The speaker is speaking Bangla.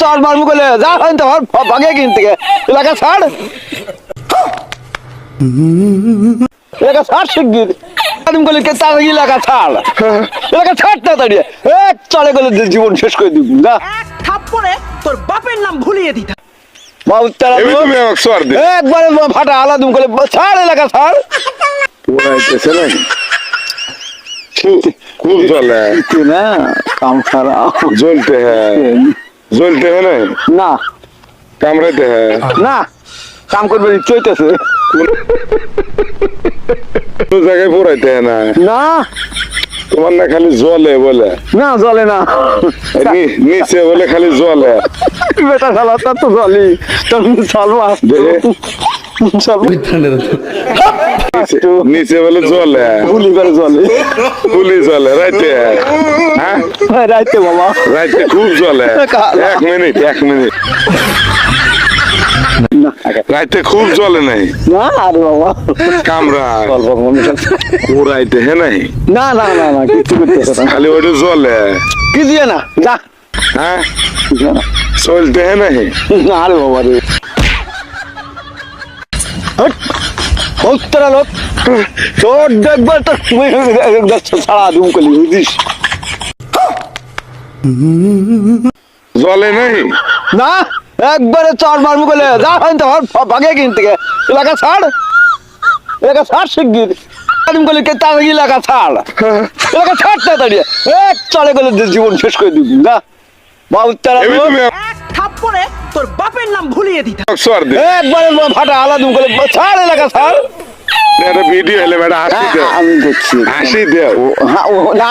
চর মারমু গেলে যা হয় তোমার ভাগে কিনতে এলাকা ছাড় এলাকা ছাড় শিগগির আমি বলি কে তার এলাকা ছাড় এলাকা ছাড় তাড়াতাড়ি এক চলে গেলে জীবন শেষ করে দিবি না এক থাপ্পড়ে তোর বাপের নাম ভুলিয়ে দিতা বাবু তারা তুমি আমাকে সর দে একবারে ফাটা আলাদা করে ছাড় এলাকা ছাড় পুরাইতেছে না খুব জ্বলে না কাম সারা জ্বলতে হ্যাঁ জ্বলতে হ্যাঁ না না কামড়াতে হ্যাঁ না কাম করবে চইতেছে তো জায়গায় পুরাইতে হ্যাঁ না না তোমার না খালি জলে বলে না জলে না নিচে বলে খালি জলে বেটা শালা তার তো জলই তোর চলবা নিচে বলে জলে গুলি করে জলে পুলি জলে রাইতে হ্যাঁ রাইতে বাবা রাইতে খুব জলে 1 মিনিট রাইতে খুব জলে নাই না আরে বাবা কামরা পুরাইতে হ্যাঁ নাই না না না না কিছু করতেছে না খালি ওইটা জলে কি দিয়ে না যা হ্যাঁ চলতে হ্যাঁ নাই না আরে বাবা রে উত্তরা লোক তোর দেখবার তো তুমি ছাড়া দুম কলি বুঝিস জলে নাই না একবারে চর মারমু গেলে যা হয় তোমার ভাগে কিনতে এলাকা ছাড় শিগগির আমি বলি কে তার এলাকা ছাড় এলাকা ছাড় তাড়াতাড়ি এক চলে গেলে জীবন শেষ করে দিবি না বাবু তারা তুমি এক থাপ্পড়ে তোর বাপের নাম ভুলিয়ে দিতা আমাকে সর দে একবারে ফাটা আলাদা করে ছাড় এলাকা ছাড় একটা ভিডিও হলে ম্যাডাম হাসি দে আমি দেখছি হাসি দে হ্যাঁ ও না